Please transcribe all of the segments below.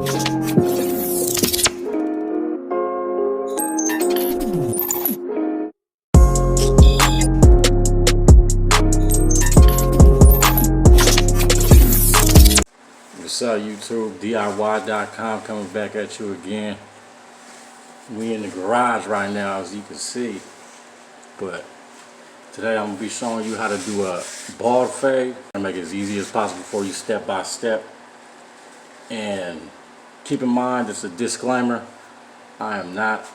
What's up, YouTube? DIY.com coming back at you again. We in the garage right now, as you can see. But today I'm gonna be showing you how to do a bald fade and make it as easy as possible for you, step by step. And keep in mind, this is a disclaimer. I am not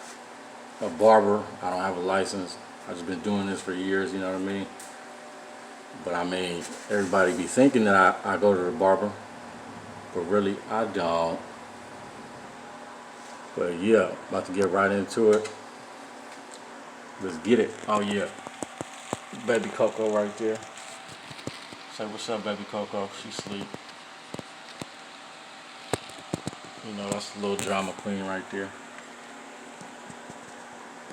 a barber. I don't have a license. I've just been doing this for years, you know what I mean? But I mean, everybody be thinking that I go to the barber. But really, I don't. But yeah, about to get right into it. Let's get it. Oh yeah, baby Coco right there. Say what's up, baby Coco. She sleep. You know, that's a little drama queen right there.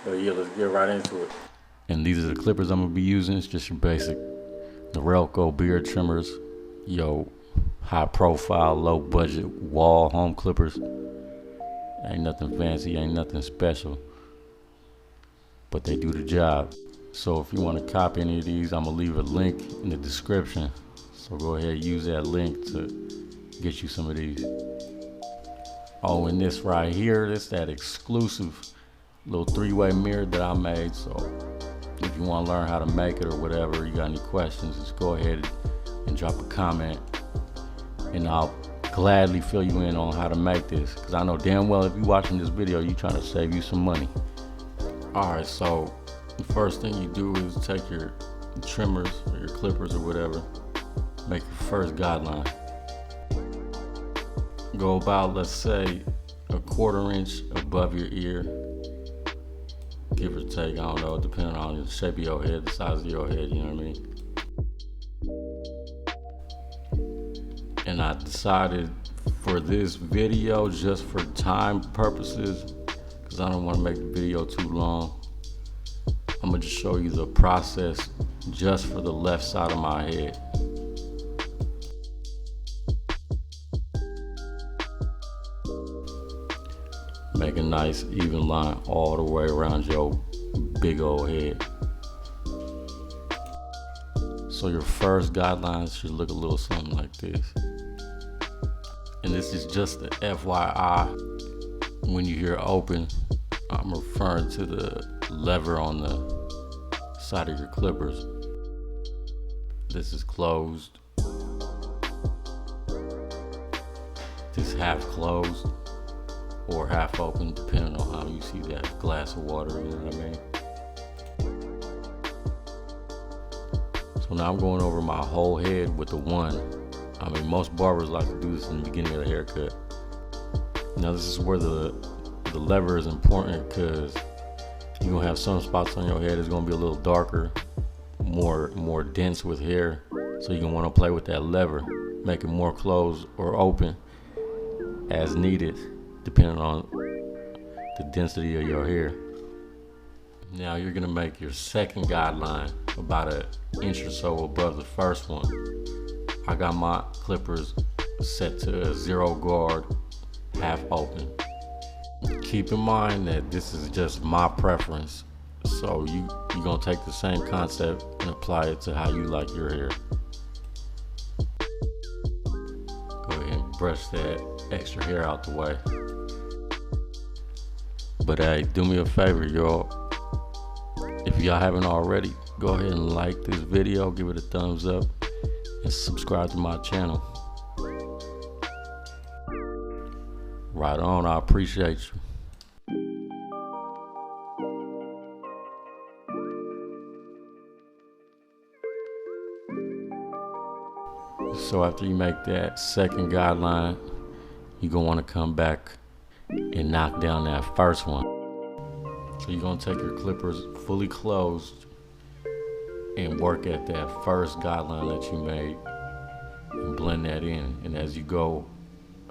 But yeah, let's get right into it. And these are the clippers I'm gonna be using. It's just your basic Norelco beard trimmers. Yo, high profile, low budget wall home clippers. Ain't nothing fancy, ain't nothing special, but they do the job. So if you want to copy any of these, I'm gonna leave a link in the description. So go ahead, use that link to get you some of these. Oh, and this right here, this that exclusive little three-way mirror that I made. So if you want to learn how to make it or whatever, you got any questions, just go ahead and drop a comment, and I'll gladly fill you in on how to make this, because I know damn well if you're watching this video, you're trying to save you some money. Alright, so the first thing you do is take your trimmers or your clippers or whatever, make your first guideline. Go about, let's say, a 1/4 inch above your ear, give or take, I don't know, depending on the shape of your head, the size of your head, you know what I mean? And I decided for this video, just for time purposes, because I don't want to make the video too long, I'm going to just show you the process just for the left side of my head. Make a nice even line all the way around your big old head. So your first guidelines should look a little something like this. And this is just the FYI. When you hear open, I'm referring to the lever on the side of your clippers. This is closed. This half closed or half open, depending on how you see that glass of water, you know what I mean? So now I'm going over my whole head with the one. I mean, most barbers like to do this in the beginning of the haircut. Now this is where the lever is important, because you're gonna have some spots on your head that's gonna be a little darker, more dense with hair. So you're gonna wanna play with that lever, make it more closed or open as needed, depending on the density of your hair. Now you're gonna make your second guideline about an inch or so above the first one. I got my clippers set to a 0 guard, half open. Keep in mind that this is just my preference, so you're gonna take the same concept and apply it to how you like your hair. Go ahead and brush that extra hair out the way. But hey, do me a favor, y'all. If y'all haven't already, go ahead and like this video, give it a thumbs up, and subscribe to my channel. Right on, I appreciate you. So after you make that second guideline, you're gonna wanna come back and knock down that first one. So you're gonna take your clippers fully closed and work at that first guideline that you made and blend that in. And as you go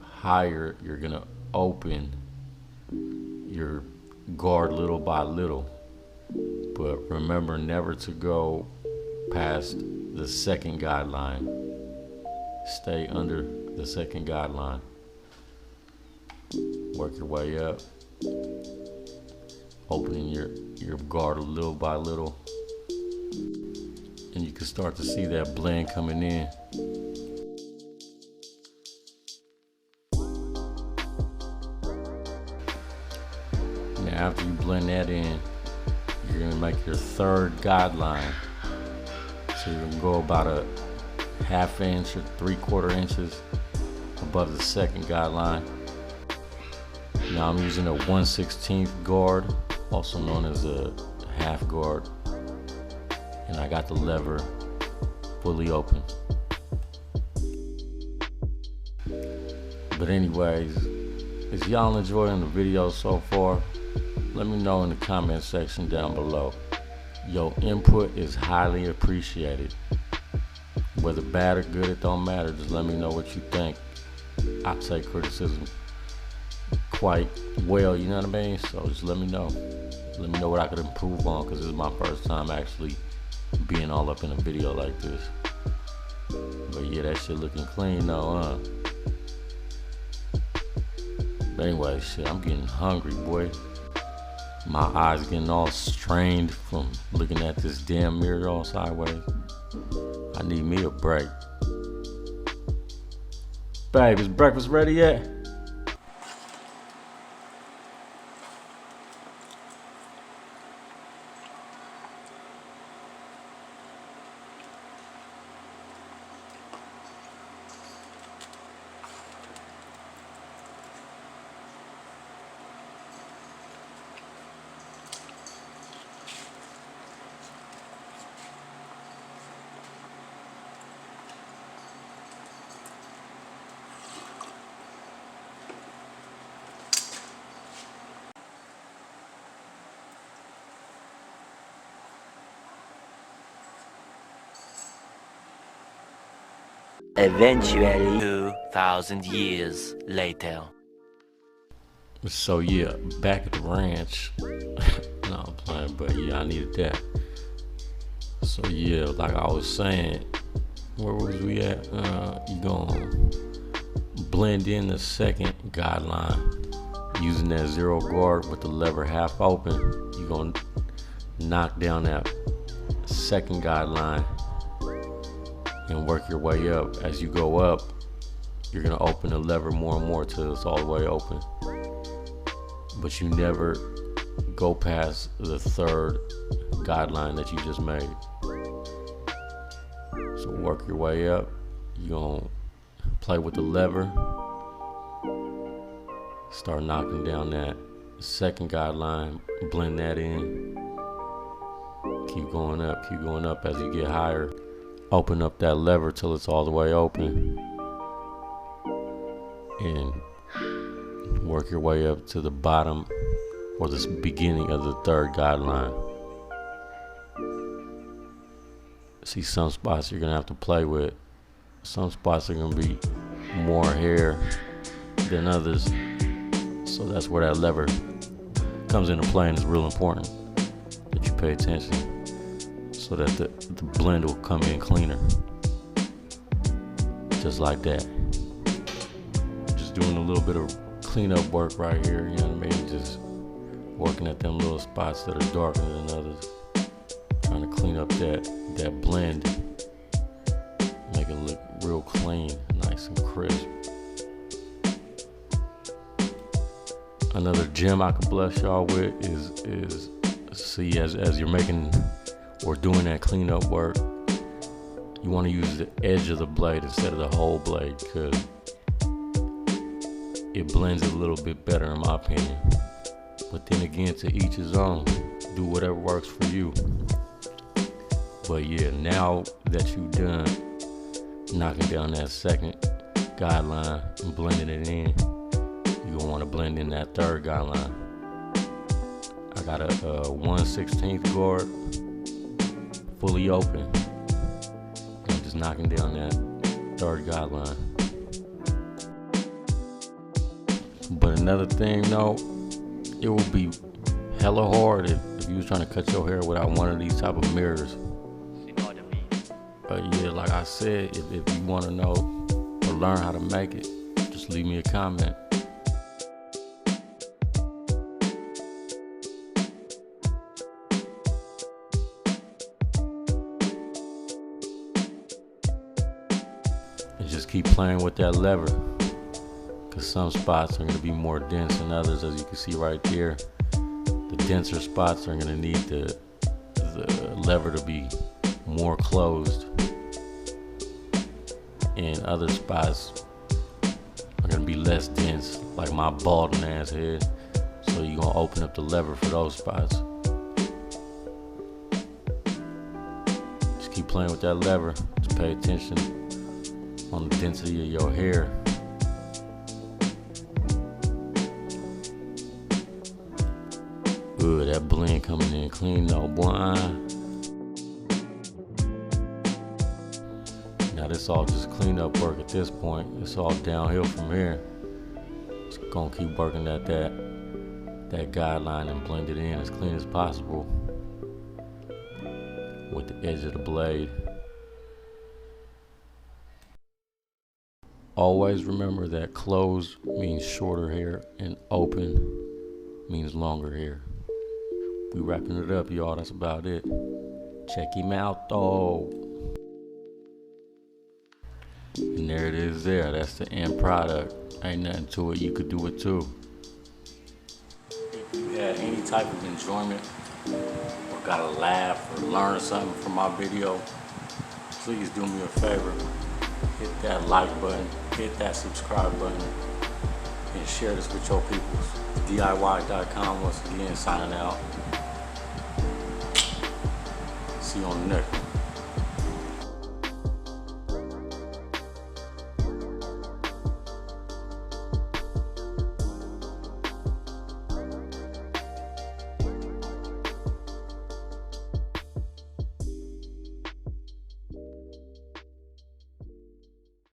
higher, you're gonna open your guard little by little. But remember never to go past the second guideline. Stay under the second guideline. Work your way up, opening your guard little by little, and you can start to see that blend coming in. Now after you blend that in, you're gonna make your third guideline. So you're gonna go about a 1/2 inch or 3/4 inches above the second guideline. Now I'm using a 1/16 guard, also known as a half guard, and I got the lever fully open. But anyways, if y'all enjoying the video so far, let me know in the comment section down below. Your input is highly appreciated. Whether bad or good, it don't matter. Just let me know what you think. I take criticism quite well, you know what I mean? So just let me know. Let me know what I could improve on, because this is my first time actually being all up in a video like this. But yeah, that shit looking clean though, huh? But anyway, shit, I'm getting hungry, boy. My eyes getting all strained from looking at this damn mirror all sideways. I need me a break. Babe, is breakfast ready yet? Eventually, 2,000 years later. So yeah, back at the ranch. No, I'm playing, but yeah, I needed that. So yeah, like I was saying, where was we at? You gonna blend in the second guideline using that zero guard with the lever half open. You gonna knock down that second guideline and work your way up. As you go up, you're gonna open the lever more and more till it's all the way open. But you never go past the third guideline that you just made. So work your way up. You're gonna play with the lever. Start knocking down that second guideline, blend that in. Keep going up as you get higher. Open up that lever till it's all the way open. And work your way up to the bottom or the beginning of the third guideline. See, some spots you're gonna have to play with. Some spots are gonna be more hair than others. So that's where that lever comes into play, and it's real important that you pay attention so that the blend will come in cleaner. Just like that. Just doing a little bit of cleanup work right here, you know what I mean? Just working at them little spots that are darker than others. Trying to clean up that blend. Make it look real clean, nice and crisp. Another gem I could bless y'all with is see, as you're making or doing that cleanup work, you want to use the edge of the blade instead of the whole blade, because it blends a little bit better in my opinion. But then again, to each his own. Do whatever works for you. But yeah, now that you've done knocking down that second guideline and blending it in, you're gonna want to blend in that third guideline. I got a 1/16 guard fully open. I'm just knocking down that third guideline. But another thing though, it will be hella hard if you was trying to cut your hair without one of these type of mirrors. But yeah, like I said, if you want to know or learn how to make it, just leave me a comment. keep playing with that lever, because some spots are going to be more dense than others, as you can see right there. The denser spots are going to need the lever to be more closed, and other spots are going to be less dense, like my balding ass head. So you're going to open up the lever for those spots. Just keep playing with that lever. Just pay attention on the density of your hair. Good, that blend coming in clean though, boy. Now this all just cleanup work at this point. It's all downhill from here. Just gonna keep working at that guideline and blend it in as clean as possible with the edge of the blade. Always remember that closed means shorter hair and open means longer hair. We wrapping it up, y'all. That's about it. Check him out though. And there it is there. That's the end product. Ain't nothing to it. You could do it too. If you had any type of enjoyment or got a laugh or learn something from my video, please do me a favor. Hit that like button, hit that subscribe button, and share this with your peoples. DIY.com once again signing out. See you on the next one.